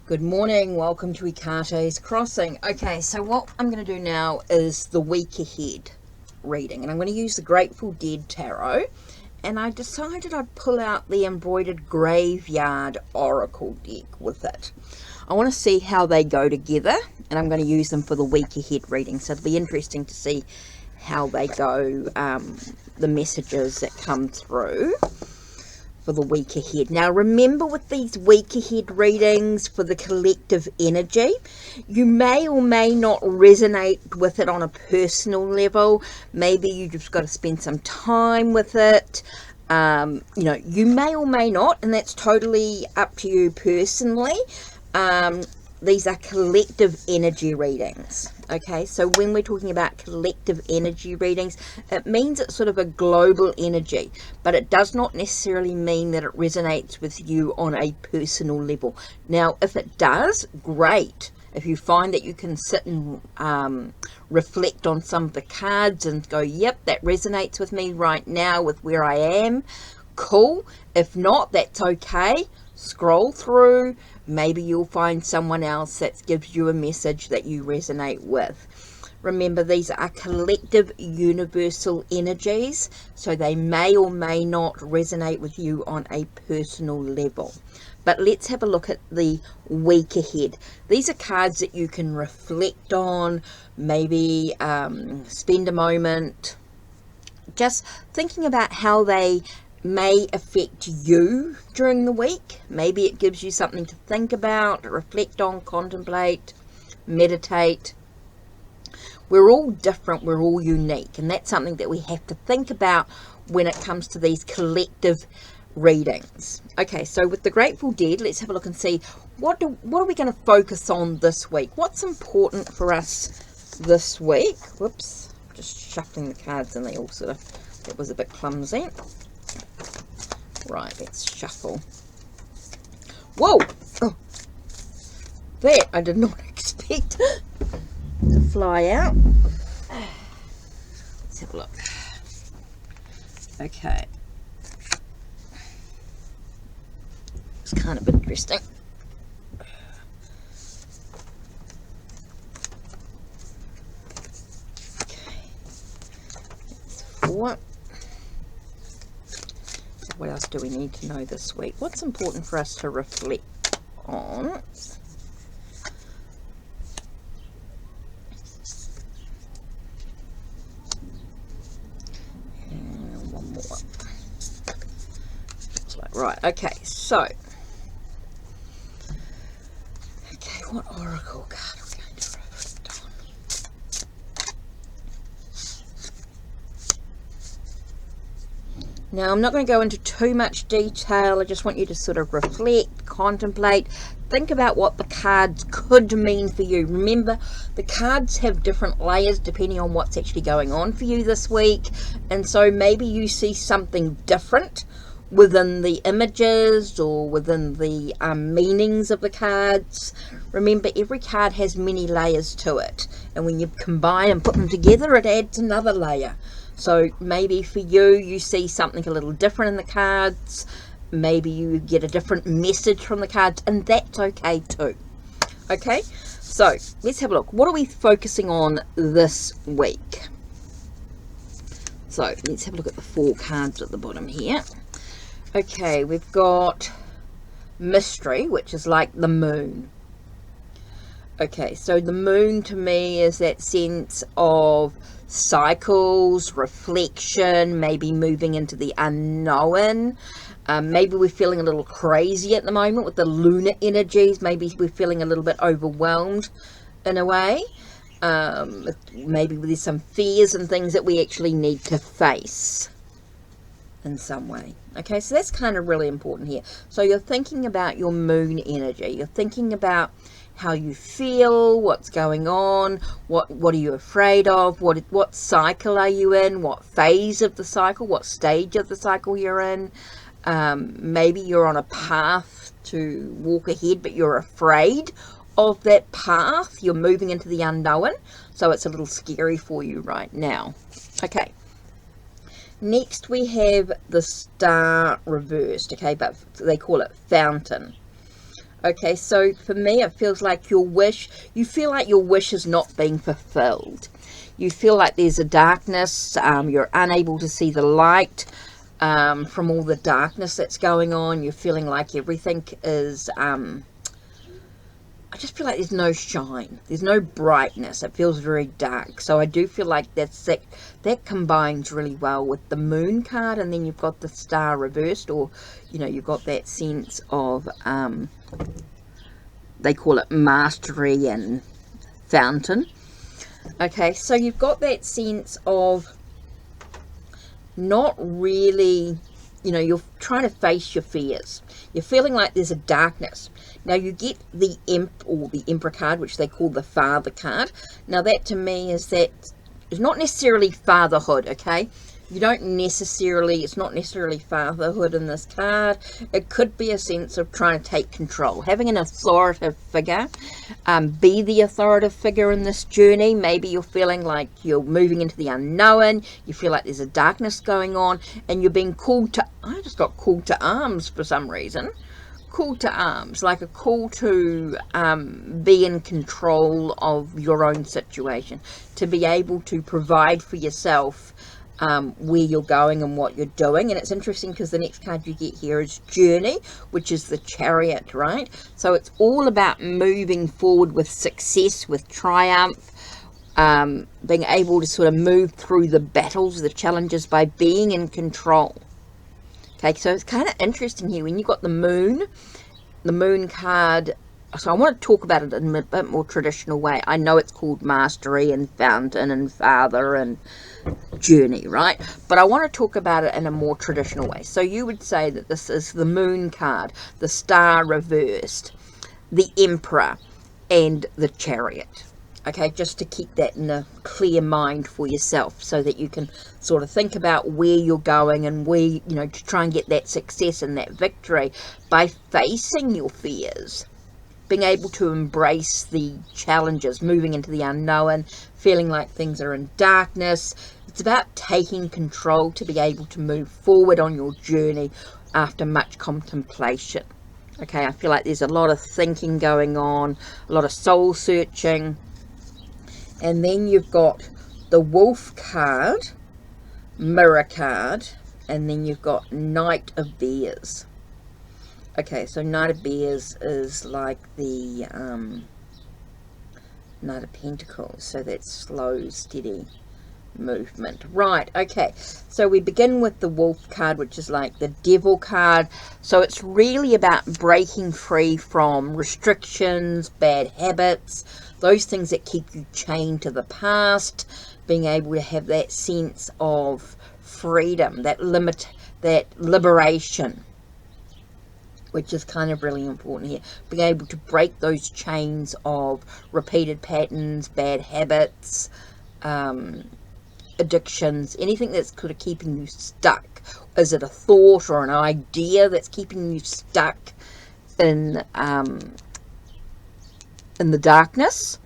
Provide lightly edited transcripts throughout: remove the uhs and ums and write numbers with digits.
Good morning, welcome to Ekate's Crossing. Okay, so what I'm going to do now is the week ahead reading, and I'm going to use the Grateful Dead Tarot, and I decided I'd pull out the Embroidered Graveyard Oracle deck with it. I want to see how they go together, and I'm going to use them for the week ahead reading, so it'll be interesting to see how they go, the messages that come through for the week ahead. Now remember, with these week ahead readings for the collective energy, you may or may not resonate with it on a personal level. Maybe you just got to spend some time with it. You may or may not, and that's totally up to you personally. These are collective energy readings. Okay, so when we're talking about collective energy readings, it means it's sort of a global energy, but it does not necessarily mean that it resonates with you on a personal level. Now, if it does, great. If you find that you can sit and reflect on some of the cards and go, yep, that resonates with me right now with where I am, cool. If not, that's okay. Scroll through. Maybe you'll find someone else that gives you a message that you resonate with. Remember, these are collective universal energies, so they may or may not resonate with you on a personal level. But let's have a look at the week ahead. These are cards that you can reflect on, maybe spend a moment just thinking about how they may affect you during the week. Maybe it gives you something to think about, reflect on, contemplate, meditate. We're all different, we're all unique, and that's something that we have to think about when it comes to these collective readings. Okay, so with the Grateful Dead, let's have a look and see what are we going to focus on this week. What's important for us this week? Whoops, just shuffling the cards and they all sort of, that was a bit clumsy. Right, let's shuffle. Whoa! Oh, that I did not expect to fly out. Let's have a look. Okay. It's kind of interesting. Okay. That's 4. What else do we need to know this week? What's important for us to reflect on? And one more. Looks like, right, okay, so. Okay, what oracle card are we going to reflect on? Now, I'm not going to go into too much detail. I just want you to sort of reflect, contemplate, think about what the cards could mean for you. Remember, the cards have different layers depending on what's actually going on for you this week. And so maybe you see something different within the images or within the meanings of the cards. Remember, every card has many layers to it. And when you combine and put them together, it adds another layer. So maybe for you, you see something a little different in the cards. Maybe you get a different message from the cards, and that's okay too. Okay, so let's have a look. What are we focusing on this week? So let's have a look at the 4 cards at the bottom here. Okay, we've got mystery, which is like the moon. Okay, so the moon to me is that sense of cycles, reflection, maybe moving into the unknown. Maybe we're feeling a little crazy at the moment with the lunar energies. Maybe we're feeling a little bit overwhelmed in a way. Maybe there's some fears and things that we actually need to face in some way. Okay, so that's kind of really important here. So you're thinking about your moon energy. You're thinking about how you feel, what's going on, what are you afraid of, what cycle are you in, what phase of the cycle, what stage of the cycle you're in. Maybe you're on a path to walk ahead, but you're afraid of that path. You're moving into the unknown, so it's a little scary for you right now. Okay. Next we have the star reversed, okay, but they call it fountain. Okay, so for me, it feels like you feel like your wish is not being fulfilled. You feel like there's a darkness, you're unable to see the light from all the darkness that's going on. You're feeling like everything is, I just feel like there's no shine. There's no brightness. It feels very dark. So I do feel like that combines really well with the moon card, and then you've got the star reversed, or, you know, you've got that sense of, they call it mastery and fountain. Okay, so you've got that sense of not really, you know, you're trying to face your fears. You're feeling like there's a darkness. Now you get the Emp or the Emperor card, which they call the Father card. Now that to me is not necessarily fatherhood, okay? You don't necessarily, it's not necessarily fatherhood in this card. It could be a sense of trying to take control, having an authoritative figure, be the authoritative figure in this journey. Maybe you're feeling like you're moving into the unknown, you feel like there's a darkness going on, and you're being called to, I just got called to arms for some reason. Call to arms, like a call to be in control of your own situation, to be able to provide for yourself where you're going and what you're doing. And it's interesting because the next card you get here is Journey, which is the Chariot, right? So it's all about moving forward with success, with triumph, being able to sort of move through the battles, the challenges, by being in control. Okay, so it's kind of interesting here when you've got the moon card. So I want to talk about it in a bit more traditional way. I know it's called Mastery and Fountain and Father and Journey, right? But I want to talk about it in a more traditional way. So you would say that this is the moon card, the star reversed, the Emperor, and the Chariot. Okay, just to keep that in a clear mind for yourself, so that you can sort of think about where you're going and where, you know, to try and get that success and that victory by facing your fears, being able to embrace the challenges, moving into the unknown, feeling like things are in darkness. It's about taking control to be able to move forward on your journey after much contemplation. Okay, I feel like there's a lot of thinking going on, a lot of soul searching. And then you've got the Wolf card, Mirror card, and then you've got Knight of Bears. Okay, so Knight of Bears is like the Knight of Pentacles, so that's slow, steady movement. Right, okay, so we begin with the Wolf card, which is like the Devil card. So it's really about breaking free from restrictions, bad habits, those things that keep you chained to the past, being able to have that sense of freedom, that liberation, which is kind of really important here. Being able to break those chains of repeated patterns, bad habits, addictions, anything that's kind of keeping you stuck. Is it a thought or an idea that's keeping you stuck in the darkness?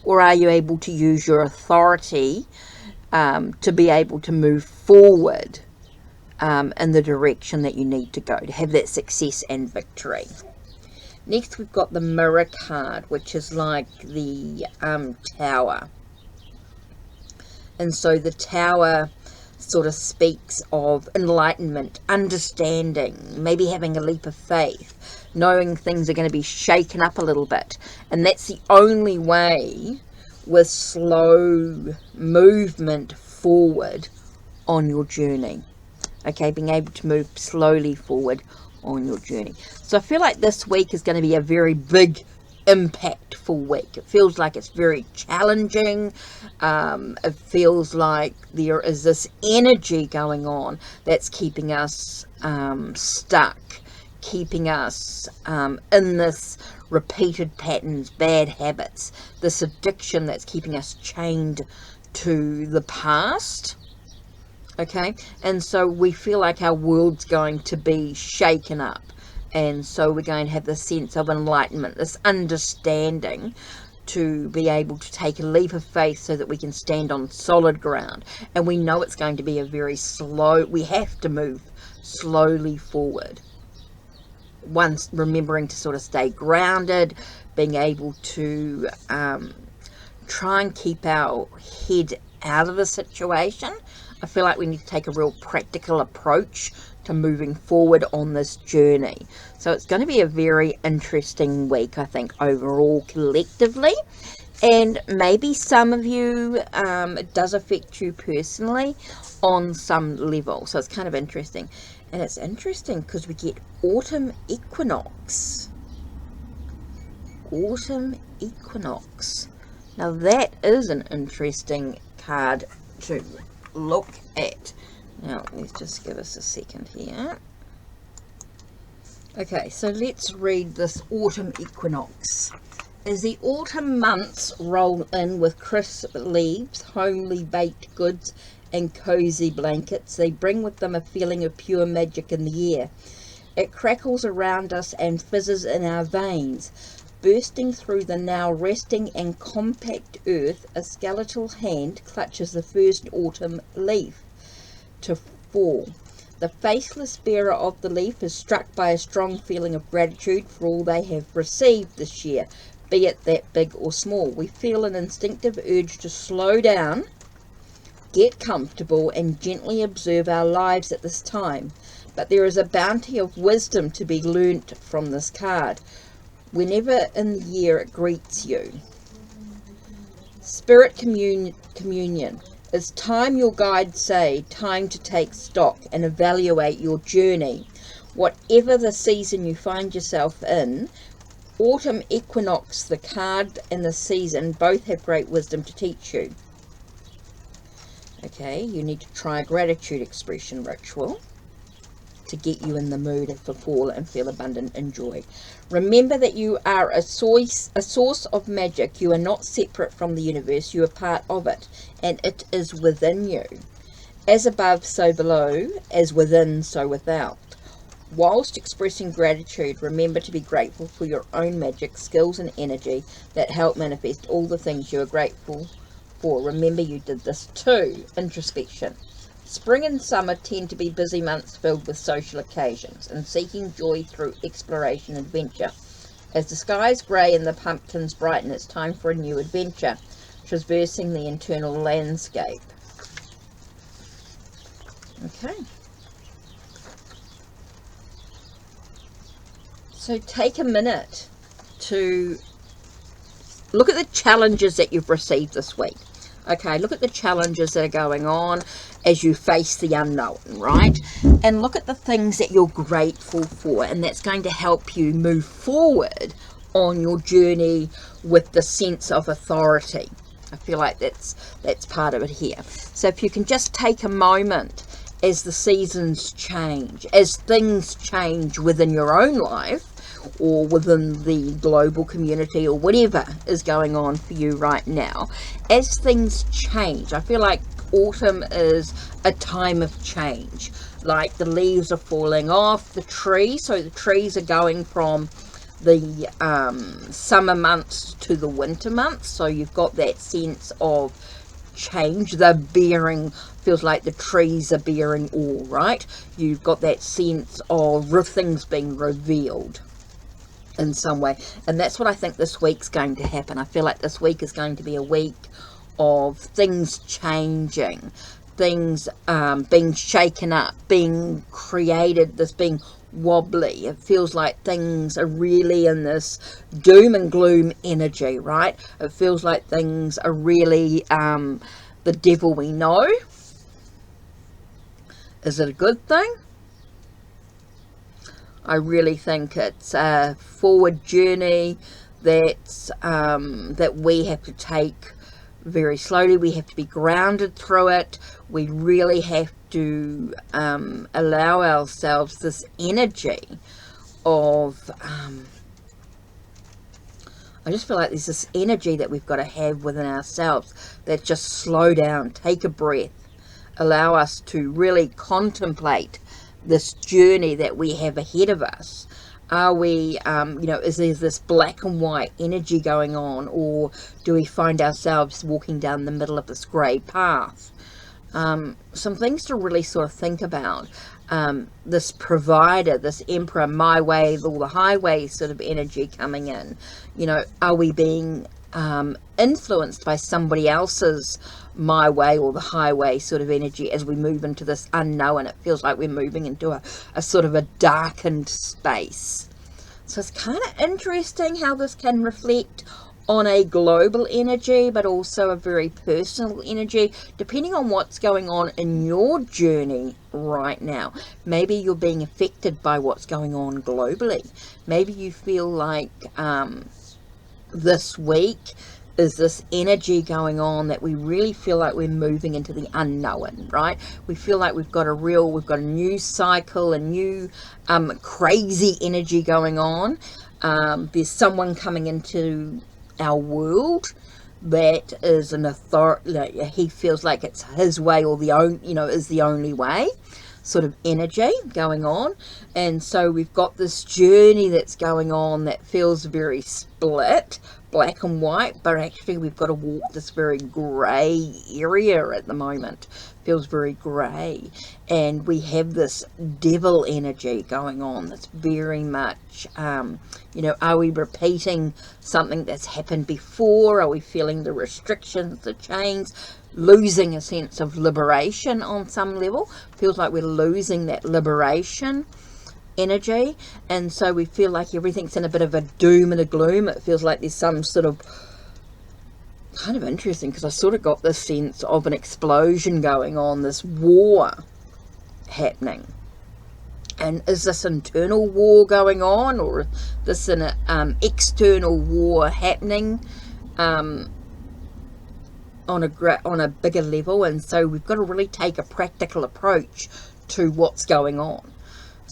Or are you able to use your authority to be able to move forward in the direction that you need to go, to have that success and victory? Next we've got the Mirror card, which is like the Tower. And so the Tower sort of speaks of enlightenment, understanding, maybe having a leap of faith, knowing things are going to be shaken up a little bit. And that's the only way, with slow movement forward on your journey. Okay, being able to move slowly forward on your journey. So I feel like this week is going to be a very big, impactful week. It feels like it's very challenging. It feels like there is this energy going on that's keeping us stuck, keeping us in this repeated patterns, bad habits, this addiction that's keeping us chained to the past. Okay, and so we feel like our world's going to be shaken up. And so we're going to have this sense of enlightenment, this understanding, to be able to take a leap of faith so that we can stand on solid ground. And we know it's going to be a very slow, we have to move slowly forward. once remembering to sort of stay grounded, being able to try and keep our head out of the situation. I feel like we need to take a real practical approach to moving forward on this journey. So it's going to be a very interesting week, I think, overall, collectively. And maybe some of you, it does affect you personally on some level. So it's kind of interesting. And it's interesting because we get autumn equinox. Autumn equinox. Now that is an interesting card to look at. Now let's just give us a second here. Okay, so let's read this autumn equinox. As the autumn months roll in with crisp leaves, homely baked goods and cozy blankets, they bring with them a feeling of pure magic in the air. It crackles around us and fizzes in our veins. Bursting through the now resting and compact earth, a skeletal hand clutches the first autumn leaf to fall. The faceless bearer of the leaf is struck by a strong feeling of gratitude for all they have received this year, be it that big or small. We feel an instinctive urge to slow down, get comfortable, and gently observe our lives at this time. But there is a bounty of wisdom to be learnt from this card. Whenever in the year it greets you. Spirit communion. It's time, your guides say, time to take stock and evaluate your journey. Whatever the season you find yourself in, autumn equinox, the card and the season, both have great wisdom to teach you. Okay, you need to try a gratitude expression ritual to get you in the mood for fall and feel abundant and joy. Remember that you are a source of magic. You are not separate from the universe. You are part of it, and it is within you. As above, so below, as within, so without. Whilst expressing gratitude, remember to be grateful for your own magic, skills and energy that help manifest all the things you are grateful for. Remember you did this too. Introspection. Spring and summer tend to be busy months filled with social occasions and seeking joy through exploration and adventure. As the skies grey and the pumpkins brighten, it's time for a new adventure, traversing the internal landscape. Okay. So take a minute to look at the challenges that you've received this week. Okay, look at the challenges that are going on as you face the unknown, right? And look at the things that you're grateful for, and that's going to help you move forward on your journey with the sense of authority. I feel like that's part of it here. So if you can just take a moment as the seasons change, as things change within your own life, or within the global community, or whatever is going on for you right now, as things change. I feel like autumn is a time of change, like the leaves are falling off the tree, so the trees are going from the summer months to the winter months, so you've got that sense of change. They're bearing, feels like the trees are bearing all, right? You've got that sense of things being revealed in some way, and that's what I think this week's going to happen. I feel like this week is going to be a week of things changing, things being shaken up, being created, this being wobbly. It feels like things are really in this doom and gloom energy, right? It feels like things are really the devil we know. Is it a good thing? I really think it's a forward journey that's that we have to take very slowly. We have to be grounded through it. We really have to allow ourselves this energy of I just feel like there's this energy that we've got to have within ourselves that just slow down, take a breath, allow us to really contemplate this journey that we have ahead of us. Are we, is there this black and white energy going on, or do we find ourselves walking down the middle of this grey path? some things to really sort of think about. This provider, this emperor, my way, all the highway sort of energy coming in. You know, are we being influenced by somebody else's my way or the highway sort of energy as we move into this unknown? It feels like we're moving into a sort of a darkened space. So it's kind of interesting how this can reflect on a global energy, but also a very personal energy, depending on what's going on in your journey right now. Maybe you're being affected by what's going on globally. Maybe you feel like this week is this energy going on that we really feel like we're moving into the unknown, right? We feel like we've got a new cycle, a new crazy energy going on. There's someone coming into our world that is an authority. He feels like it's his way or is the only way sort of energy going on. And so we've got this journey that's going on that feels very split, black and white, but actually we've got to walk this very grey area at the moment. Feels very grey, and we have this devil energy going on that's very much are we repeating something that's happened before? Are we feeling the restrictions, the chains, losing a sense of liberation on some level? Feels like we're losing that liberation energy, and so we feel like everything's in a bit of a doom and a gloom. It feels like there's some sort of kind of interesting, because I sort of got this sense of an explosion going on, this war happening. And is this internal war going on, or is this an external war happening on a bigger level? And so we've got to really take a practical approach to what's going on.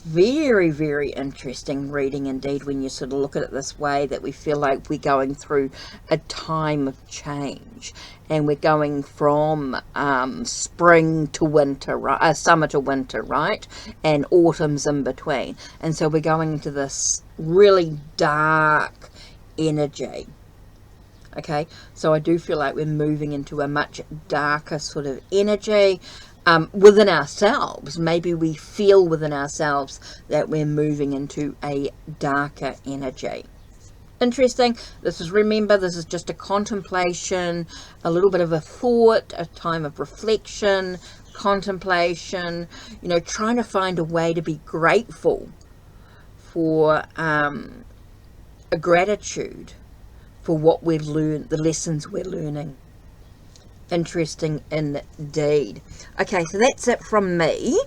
Very, very interesting reading indeed when you sort of look at it this way, that we feel like we're going through a time of change, and we're going from spring to winter, right? Summer to winter, right? And autumn's in between. And so we're going into this really dark energy. Okay, so I do feel like we're moving into a much darker sort of energy. Within ourselves, maybe we feel within ourselves that we're moving into a darker energy. Interesting. Remember, this is just a contemplation, a little bit of a thought, a time of reflection, contemplation, trying to find a way to be grateful for a gratitude for what we've learned, the lessons we're learning. Interesting indeed. Okay, so that's it from me.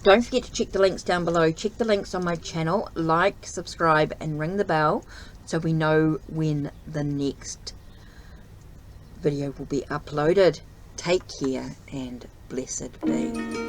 Don't forget to check the links down below. Check the links on my channel. Like, subscribe, and ring the bell so we know when the next video will be uploaded. Take care and blessed be.